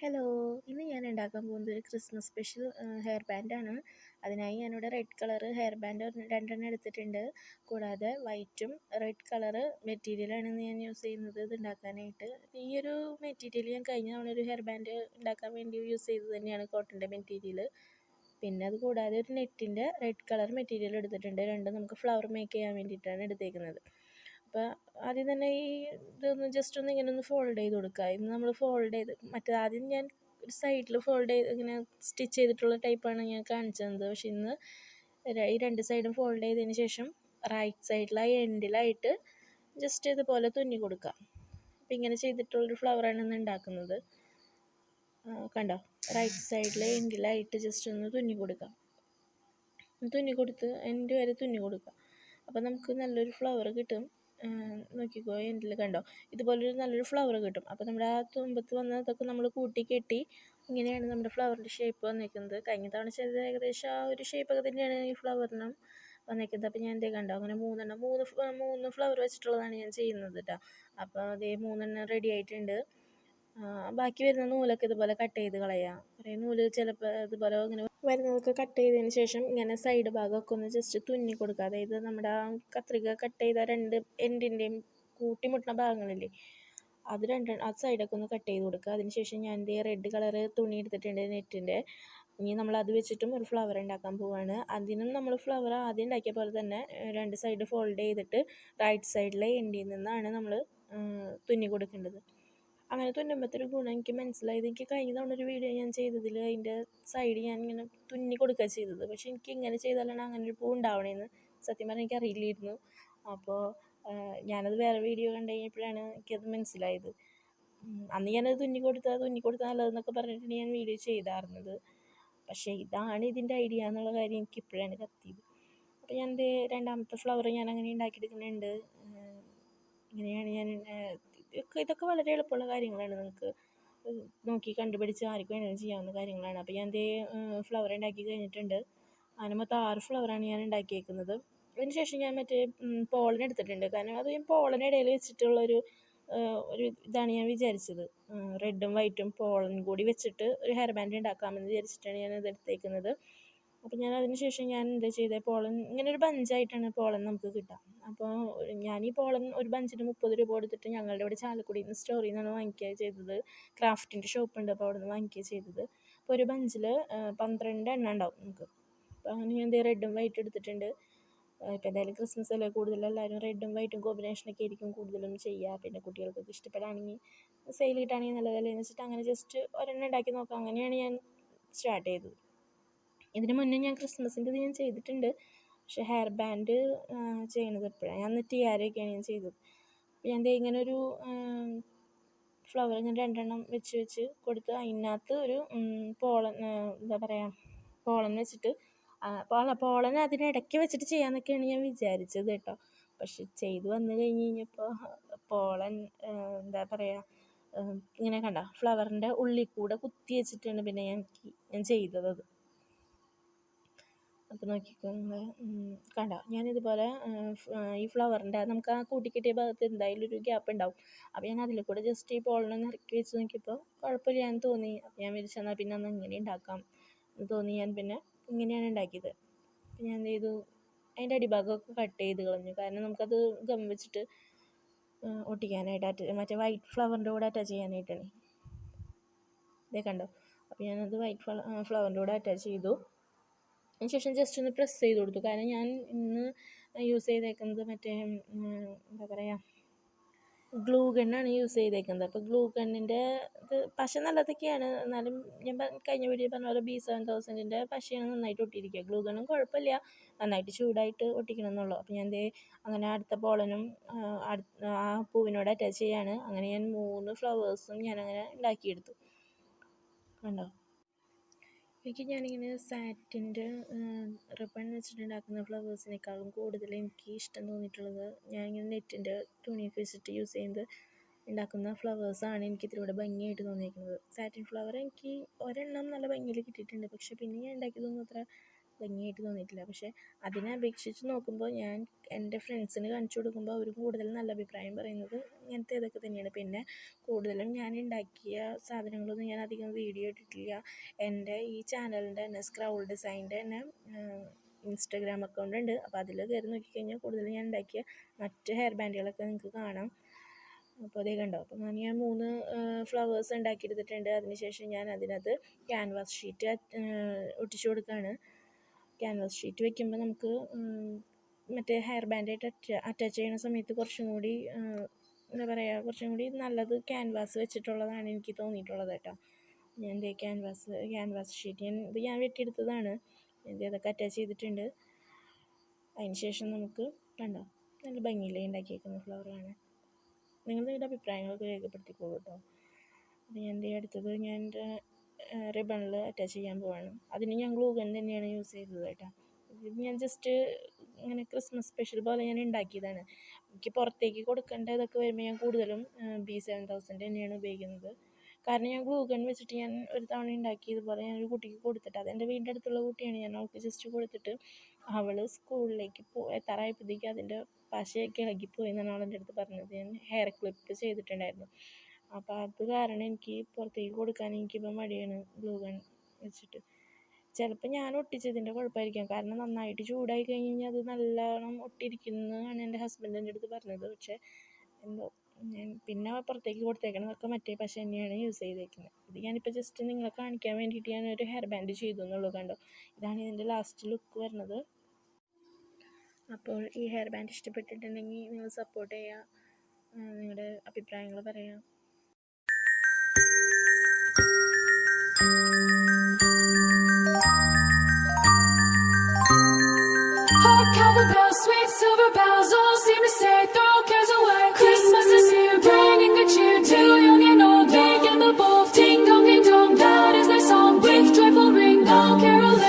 Hello, ഇന്ന് ഞാൻ ഉണ്ടാക്കാൻ പോകുന്നത് ഒരു ക്രിസ്മസ് സ്പെഷ്യൽ ഹെയർ ബാൻഡാണ്. അതിനായി ഞാനിവിടെ റെഡ് കളർ ഹെയർ ബാൻഡ് രണ്ടെണ്ണം എടുത്തിട്ടുണ്ട്. കൂടാതെ വൈറ്റും റെഡ് കളർ മെറ്റീരിയലാണ് ഞാൻ യൂസ് ചെയ്യുന്നത് ഇത് ഉണ്ടാക്കാനായിട്ട്. ഈ ഒരു മെറ്റീരിയൽ ഞാൻ കഴിഞ്ഞ തവണ ഒരു ഹെയർ ബാൻഡ് ഉണ്ടാക്കാൻ വേണ്ടി യൂസ് ചെയ്തത് തന്നെയാണ്, കോട്ടൻ്റെ മെറ്റീരിയൽ. പിന്നെ അത് കൂടാതെ ഒരു നെറ്റിൻ്റെ റെഡ് കളർ മെറ്റീരിയൽ എടുത്തിട്ടുണ്ട്. രണ്ടും നമുക്ക് ഫ്ലവർ മേക്ക് ചെയ്യാൻ വേണ്ടിയിട്ടാണ് എടുത്തേക്കുന്നത്. അപ്പോൾ ആദ്യം തന്നെ ഈ ഇതൊന്ന് ജസ്റ്റ് ഒന്ന് ഇങ്ങനെ ഒന്ന് ഫോൾഡ് ചെയ്ത് കൊടുക്കുക. ഇന്ന് നമ്മൾ ഫോൾഡ് ചെയ്ത് ആദ്യം ഞാൻ ഒരു സൈഡിൽ ഫോൾഡ് ചെയ്ത് ഇങ്ങനെ സ്റ്റിച്ച് ചെയ്തിട്ടുള്ള ടൈപ്പാണ് ഞാൻ കാണിച്ചത്. പക്ഷെ ഇന്ന് ഈ രണ്ട് സൈഡും ഫോൾഡ് ചെയ്തതിന് ശേഷം റൈറ്റ് സൈഡിലായി എൻഡിലായിട്ട് ജസ്റ്റ് ഇതുപോലെ തുന്നി കൊടുക്കുക. അപ്പോൾ ഇങ്ങനെ ചെയ്തിട്ടുള്ളൊരു ഫ്ലവറാണ് ഇന്ന് ഉണ്ടാക്കുന്നത്. കണ്ടോ, റൈറ്റ് സൈഡിലെ എൻഡിലായിട്ട് ജസ്റ്റ് ഒന്ന് തുന്നി കൊടുക്കുക. തുന്നി കൊടുത്ത് എൻഡ് വരെ തുന്നി കൊടുക്കുക. അപ്പോൾ നമുക്ക് നല്ലൊരു ഫ്ലവർ കിട്ടും. നോക്കിക്കോ, എൻഡിൽ കണ്ടോ, ഇതുപോലൊരു നല്ലൊരു ഫ്ലവർ കിട്ടും. അപ്പോൾ നമ്മുടെ ആ തുമ്പത്ത് വന്നതൊക്കെ നമ്മൾ കൂട്ടി കെട്ടി ഇങ്ങനെയാണ് നമ്മുടെ ഫ്ലവറിൻ്റെ ഷേപ്പ് വന്നേക്കുന്നത്. കഴിഞ്ഞ തവണ ചെയ്തത് ഏകദേശം ആ ഒരു ഷേപ്പൊക്കെ തന്നെയാണ് ഈ ഫ്ലവറിനും വന്നേക്കുന്നത്. അപ്പോൾ ഞാൻ കണ്ടോ, അങ്ങനെ മൂന്ന് ഫ്ലവർ വെച്ചിട്ടുള്ളതാണ് ഞാൻ ചെയ്യുന്നത് കേട്ടോ. അപ്പോൾ അതേ 3 റെഡി ആയിട്ടുണ്ട്. ബാക്കി വരുന്ന നൂലൊക്കെ ഇതുപോലെ കട്ട് ചെയ്ത് കളയാം. കുറേ നൂല് ചിലപ്പോൾ ഇതുപോലെ ഇങ്ങനെ വരുന്നതൊക്കെ കട്ട് ചെയ്തതിന് ശേഷം ഇങ്ങനെ സൈഡ് ഭാഗമൊക്കെ ഒന്ന് ജസ്റ്റ് തുന്നി കൊടുക്കുക. അതായത് നമ്മുടെ ആ കത്രിക കട്ട് ചെയ്ത രണ്ട് എൻഡിൻ്റെയും കൂട്ടിമുട്ടുന്ന ഭാഗങ്ങളില്ലേ, അത് ആ സൈഡൊക്കെ ഒന്ന് കട്ട് ചെയ്ത് കൊടുക്കുക. അതിന് ശേഷം ഞാൻ റെഡ് കളർ തുണി എടുത്തിട്ടുണ്ട് നെറ്റിൻ്റെ. ഇനി നമ്മൾ അത് വെച്ചിട്ടും ഒരു ഫ്ലവർ ഉണ്ടാക്കാൻ പോവുകയാണ്. അതിനും നമ്മൾ ഫ്ലവർ ആദ്യം ഉണ്ടാക്കിയ പോലെ തന്നെ രണ്ട് സൈഡ് ഫോൾഡ് ചെയ്തിട്ട് റൈറ്റ് സൈഡിലെ എൻഡിൽ നിന്നാണ് നമ്മൾ തുന്നി കൊടുക്കേണ്ടത്. അങ്ങനെ തുന്നുമ്പോഴത്തൊരു ഗുണം എനിക്ക് മനസ്സിലായത്, എനിക്ക് കഴിഞ്ഞ തവണ ഒരു വീഡിയോ ഞാൻ ചെയ്തതിൽ അതിൻ്റെ സൈഡ് ഞാൻ ഇങ്ങനെ തുന്നി കൊടുക്കുക ചെയ്തത്. പക്ഷേ എനിക്ക് ഇങ്ങനെ ചെയ്താലാണ് അങ്ങനെ ഒരു പൂ ഉണ്ടാവണേന്ന് സത്യം പറഞ്ഞാൽ എനിക്ക് അറിയില്ലായിരുന്നു. അപ്പോൾ ഞാനത് വേറെ വീഡിയോ കണ്ടു കഴിഞ്ഞപ്പോഴാണ് എനിക്കത് മനസ്സിലായത്. അന്ന് ഞാനത് തുന്നി കൊടുത്താൽ നല്ലതെന്നൊക്കെ പറഞ്ഞിട്ടാണ് ഞാൻ വീഡിയോ ചെയ്തായിരുന്നത്. പക്ഷേ ഇതാണ് ഇതിൻ്റെ ഐഡിയ എന്നുള്ള കാര്യം എനിക്ക് ഇപ്പോഴാണ് കത്തിയത്. അപ്പോൾ ഞാൻ രണ്ടാമത്തെ ഫ്ലവർ ഞാൻ അങ്ങനെ ഉണ്ടാക്കിയെടുക്കുന്നുണ്ട്. ഇങ്ങനെയാണ് ഞാൻ ഇതൊക്കെ വളരെ എളുപ്പമുള്ള കാര്യങ്ങളാണ്, നിങ്ങൾക്ക് നോക്കി കണ്ടുപിടിച്ച് ആർക്കും വേണമെങ്കിലും ചെയ്യാവുന്ന കാര്യങ്ങളാണ്. അപ്പോൾ ഞാൻ ഫ്ലവർ ഉണ്ടാക്കി കഴിഞ്ഞിട്ടുണ്ട്. അതിന് മൊത്തം 6 ഫ്ലവറാണ് ഞാൻ ഉണ്ടാക്കിയേക്കുന്നത്. അതിന് ശേഷം ഞാൻ പോളൻ എടുത്തിട്ടുണ്ട്. കാരണം അത് ഞാൻ പോളൻ ഇടയിൽ വെച്ചിട്ടുള്ളൊരു ഇതാണ് ഞാൻ വിചാരിച്ചത്. റെഡും വൈറ്റും പോളൻ കൂടി വെച്ചിട്ട് ഒരു ഹെയർ ബാൻഡ് ഉണ്ടാക്കാമെന്ന് വിചാരിച്ചിട്ടാണ് ഞാൻ ഇത് എടുത്തേക്കുന്നത്. അപ്പോൾ ഞാൻ അതിന് ശേഷം ഞാൻ എന്താ ചെയ്തത്, പോളൻ ഇങ്ങനെ ഒരു ബഞ്ചായിട്ടാണ് പോളൻ നമുക്ക് കിട്ടുക. അപ്പോൾ ഞാൻ ഈ പോളൻ ഒരു ബഞ്ചിന് 30 രൂപ കൊടുത്തിട്ട് ഞങ്ങളുടെ ഇവിടെ ചാലക്കുടിയിൽ നിന്ന് സ്റ്റോറിൽ നിന്നാണ് വാങ്ങിക്കുക ചെയ്തത്. ക്രാഫ്റ്റിൻ്റെ ഷോപ്പുണ്ട്, അപ്പോൾ അവിടെ നിന്ന് വാങ്ങിക്കുക ചെയ്തത്. അപ്പോൾ ഒരു ബഞ്ചിൽ 12 എണ്ണം ഉണ്ടാവും നമുക്ക്. അപ്പോൾ അങ്ങനെ ഞാൻ റെഡും വൈറ്റും എടുത്തിട്ടുണ്ട്. ഇപ്പോൾ എന്തായാലും ക്രിസ്മസ് അല്ലേ, കൂടുതലും എല്ലാവരും റെഡും വൈറ്റും കോമ്പിനേഷനൊക്കെ ആയിരിക്കും കൂടുതലും ചെയ്യുക. പിന്നെ കുട്ടികൾക്കൊക്കെ ഇഷ്ടപ്പെടുകയാണെങ്കിൽ സെയിൽ കിട്ടുകയാണെങ്കിൽ നല്ലതല്ലേ എന്ന് വെച്ചിട്ട് അങ്ങനെ ജസ്റ്റ് ഒരെണ്ണം ഉണ്ടാക്കി നോക്കാം. അങ്ങനെയാണ് ഞാൻ സ്റ്റാർട്ട് ചെയ്തത്. ഇതിന് മുന്നേ ഞാൻ ക്രിസ്മസിൻ്റെ ഇത് ഞാൻ ചെയ്തിട്ടുണ്ട്. പക്ഷേ ഹെയർ ബാൻഡ് ചെയ്യണത് എപ്പോഴാണ്, ഞാൻ ടിയാരയൊക്കെയാണ് ഞാൻ ചെയ്തത്. ഞാൻ ഇങ്ങനെ ഒരു ഫ്ലവർ ഇങ്ങനെ 2 എണ്ണം വെച്ച് കൊടുത്ത് അതിനകത്ത് ഒരു പോളൻ എന്താ പറയുക, പോളൻ വെച്ചിട്ട് പോളൻ അതിനിടയ്ക്ക് വെച്ചിട്ട് ചെയ്യാമെന്നൊക്കെയാണ് ഞാൻ വിചാരിച്ചത് കേട്ടോ. പക്ഷെ ചെയ്ത് വന്നു കഴിഞ്ഞ് കഴിഞ്ഞപ്പോൾ പോളൻ എന്താ പറയുക, ഇങ്ങനെ കണ്ടോ ഫ്ലവറിൻ്റെ ഉള്ളിൽ കൂടെ കുത്തി വെച്ചിട്ടാണ് പിന്നെ ഞാൻ ചെയ്തത്. അപ്പോൾ നോക്കിക്കോ നിങ്ങൾ കണ്ടോ, ഞാനിതുപോലെ ഈ ഫ്ലവറിൻ്റെ നമുക്ക് ആ കൂട്ടിക്കെട്ടിയ ഭാഗത്ത് എന്തായാലും ഒരു ഗ്യാപ്പ് ഉണ്ടാവും. അപ്പോൾ ഞാൻ അതിൽ കൂടെ ജസ്റ്റ് ഈ പോളനൊന്ന് ഇറക്കി വെച്ച് നോക്കിയപ്പോൾ കുഴപ്പമില്ലാന്ന് തോന്നി. അപ്പോൾ ഞാൻ വിചാരിച്ചെന്നാൽ പിന്നെ ഒന്ന് ഇങ്ങനെ ഉണ്ടാക്കാം എന്ന് തോന്നി. ഞാൻ പിന്നെ ഇങ്ങനെയാണ് ഉണ്ടാക്കിയത്. അപ്പോൾ ഞാൻ എന്ത് ചെയ്തു, അതിൻ്റെ അടിഭാഗമൊക്കെ കട്ട് ചെയ്ത് കളഞ്ഞു. കാരണം നമുക്കത് ഗം വെച്ചിട്ട് ഒട്ടിക്കാനായിട്ട് മറ്റേ വൈറ്റ് ഫ്ലവറിൻ്റെ കൂടെ അറ്റാച്ച് ചെയ്യാനായിട്ടാണ്. ഇതേ കണ്ടോ, അപ്പോൾ ഞാനത് വൈറ്റ് ഫ്ലവറിൻ്റെ കൂടെ അറ്റാച്ച് ചെയ്തു. അതിനുശേഷം ജസ്റ്റ് ഒന്ന് പ്രസ് ചെയ്ത് കൊടുത്തു. കാരണം ഞാൻ ഇന്ന് യൂസ് ചെയ്തേക്കുന്നത് എന്താ പറയുക, ഗ്ലൂ ഗണ്ണാണ് യൂസ് ചെയ്തേക്കുന്നത്. അപ്പോൾ ഗ്ലൂ ഗണ്ണിൻ്റെ ഇത് പശ നല്ലതൊക്കെയാണ്, എന്നാലും ഞാൻ കഴിഞ്ഞ വീഡിയോ പറഞ്ഞ പോലെ B7000ൻ്റെ പശയാണ് നന്നായിട്ട് ഒട്ടിയിരിക്കുക. ഗ്ലൂ ഗണ്ണും കുഴപ്പമില്ല, നന്നായിട്ട് ചൂടായിട്ട് ഒട്ടിക്കണം എന്നുള്ളൂ. അപ്പോൾ ഞാൻ അങ്ങനെ അടുത്ത പോളനും ആ പൂവിനോട് അറ്റാച്ച് ചെയ്യാണ്. അങ്ങനെ ഞാൻ 3 ഫ്ലവേഴ്സും ഞാനങ്ങനെ ഉണ്ടാക്കിയെടുത്തു. കണ്ടോ, ഞാനിങ്ങനെ സാറ്റിൻ്റെ റിബൺ വെച്ചിട്ടുണ്ടാക്കുന്ന ഫ്ലവേഴ്സിനേക്കാളും കൂടുതൽ എനിക്ക് ഇഷ്ടം തോന്നിയിട്ടുള്ളത് ഞാനിങ്ങനെ നെറ്റിൻ്റെ തുണിയൊക്കെ വെച്ചിട്ട് യൂസ് ചെയ്യുന്നത് ഉണ്ടാക്കുന്ന ഫ്ലവേഴ്സാണ് എനിക്ക് ഇത്തിരി കൂടെ ഭംഗിയായിട്ട് തോന്നിയിരിക്കുന്നത്. സാറ്റിൻ ഫ്ലവർ എനിക്ക് ഒരെണ്ണം നല്ല ഭംഗിയിൽ കിട്ടിയിട്ടുണ്ട്. പക്ഷേ പിന്നെ ഞാൻ ഉണ്ടാക്കിയതൊന്നും അത്ര ഭംഗിയായിട്ട് തോന്നിയിട്ടില്ല. പക്ഷേ അതിനെ അപേക്ഷിച്ച് നോക്കുമ്പോൾ ഞാൻ എൻ്റെ ഫ്രണ്ട്സിന് കാണിച്ചു കൊടുക്കുമ്പോൾ അവർ കൂടുതൽ നല്ല അഭിപ്രായം പറയുന്നത് ഇങ്ങനത്തെ ഇതൊക്കെ തന്നെയാണ്. പിന്നെ കൂടുതലും ഞാൻ ഉണ്ടാക്കിയ സാധനങ്ങളൊന്നും ഞാൻ അധികം വീഡിയോ ഇട്ടിട്ടില്ല. എൻ്റെ ഈ ചാനലിൻ്റെ തന്നെ സ്ക്രൗൾ ഡിസൈൻ്റെ തന്നെ ഇൻസ്റ്റാഗ്രാം അക്കൗണ്ട് ഉണ്ട്. അപ്പോൾ അതിൽ കയറി നോക്കിക്കഴിഞ്ഞാൽ കൂടുതൽ ഞാൻ ഉണ്ടാക്കിയ മറ്റ് ഹെയർ ബാൻഡുകളൊക്കെ നിങ്ങൾക്ക് കാണാം. അപ്പോൾ അതേ കണ്ടോ. അപ്പോൾ ഞാൻ 3 ഫ്ലവേഴ്സ് ഉണ്ടാക്കിയെടുത്തിട്ടുണ്ട്. അതിനുശേഷം ഞാൻ അതിനകത്ത് ക്യാൻവാസ് ഷീറ്റ് ഒട്ടിച്ചു കൊടുക്കുകയാണ്. ക്യാൻവാസ് ഷീറ്റ് വെക്കുമ്പോൾ നമുക്ക് മറ്റേ ഹെയർ ബാൻഡായിട്ട് അറ്റാച്ച് ചെയ്യുന്ന സമയത്ത് കുറച്ചും കൂടി എന്താ പറയുക, കുറച്ചും കൂടി നല്ലത് ക്യാൻവാസ് വെച്ചിട്ടുള്ളതാണ് എനിക്ക് തോന്നിയിട്ടുള്ളത് കേട്ടോ. ഞാൻ ക്യാൻവാസ് ഷീറ്റ് ഞാൻ വെട്ടിയെടുത്തതാണ്. അതൊക്കെ അറ്റാച്ച് ചെയ്തിട്ടുണ്ട്. അതിന് ശേഷം നമുക്ക് കണ്ടോ നല്ല ഭംഗിയിലേ ഉണ്ടാക്കിയേക്കുന്ന ഫ്ലവറാണ്. നിങ്ങളുടെ അഭിപ്രായങ്ങളൊക്കെ രേഖപ്പെടുത്തിക്കോളൂ കേട്ടോ. അത് ഞാൻ അടുത്തത് ഞാൻ എൻ്റെ റിബണിൽ അറ്റാച്ച് ചെയ്യാൻ പോവാണ്. അതിന് ഞാൻ ഗ്ലൂ ഗൺ തന്നെയാണ് യൂസ് ചെയ്തത് കേട്ടോ. ഇത് ഞാൻ ജസ്റ്റ് ഇങ്ങനെ ക്രിസ്മസ് സ്പെഷ്യൽ പോലെ ഞാൻ ഉണ്ടാക്കിയതാണ്. എനിക്ക് പുറത്തേക്ക് കൊടുക്കേണ്ട ഇതൊക്കെ വരുമ്പോൾ ഞാൻ കൂടുതലും B7000 തന്നെയാണ് ഉപയോഗിക്കുന്നത്. കാരണം ഞാൻ ഗ്ലൂ ഗൺ വെച്ചിട്ട് ഞാൻ ഒരു തവണ ഉണ്ടാക്കി ഇതുപോലെ ഞാനൊരു കുട്ടിക്ക് കൊടുത്തിട്ട്, അതെൻ്റെ വീടിൻ്റെ അടുത്തുള്ള കുട്ടിയാണ്, ഞാൻ അവൾക്ക് ജസ്റ്റ് കൊടുത്തിട്ട് അവൾ സ്കൂളിലേക്ക് എത്താറായപ്പോഴത്തേക്ക് അതിൻ്റെ പശയൊക്കെ ഇളകിപ്പോയി എന്നാണ് അവളെൻ്റെ അടുത്ത് പറഞ്ഞത്. ഞാൻ ഹെയർ ക്ലിപ്പ് ചെയ്തിട്ടുണ്ടായിരുന്നു. അപ്പോൾ അത് കാരണം എനിക്ക് പുറത്തേക്ക് കൊടുക്കാൻ എനിക്കിപ്പോൾ മടിയാണ് ഗ്ലൂ ഗൺ വെച്ചിട്ട്. ചിലപ്പോൾ ഞാൻ ഒട്ടിച്ചതിൻ്റെ കുഴപ്പമായിരിക്കാം, കാരണം നന്നായിട്ട് ചൂടായി കഴിഞ്ഞ് കഴിഞ്ഞാൽ അത് നല്ലോണം ഒട്ടിയിരിക്കുന്നതാണ് എൻ്റെ ഹസ്ബൻഡ് എൻ്റെ അടുത്ത് പറഞ്ഞത്. പക്ഷേ എന്തോ ഞാൻ പിന്നെ പുറത്തേക്ക് കൊടുത്തേക്കണതൊക്കെ മറ്റേ പശ തന്നെയാണ് യൂസ് ചെയ്തേക്കുന്നത്. ഇത് ഞാനിപ്പോൾ ജസ്റ്റ് നിങ്ങളെ കാണിക്കാൻ വേണ്ടിയിട്ട് ഞാനൊരു ഹെയർ ബാൻഡ് ചെയ്തു എന്നുള്ളൂ. കണ്ടോ, ഇതാണ് ഇതിൻ്റെ ലാസ്റ്റ് ലുക്ക് വരുന്നത്. അപ്പോൾ ഈ ഹെയർ ബാൻഡ് ഇഷ്ടപ്പെട്ടിട്ടുണ്ടെങ്കിൽ നിങ്ങൾ സപ്പോർട്ട് ചെയ്യുക, നിങ്ങളുടെ അഭിപ്രായങ്ങൾ പറയാം.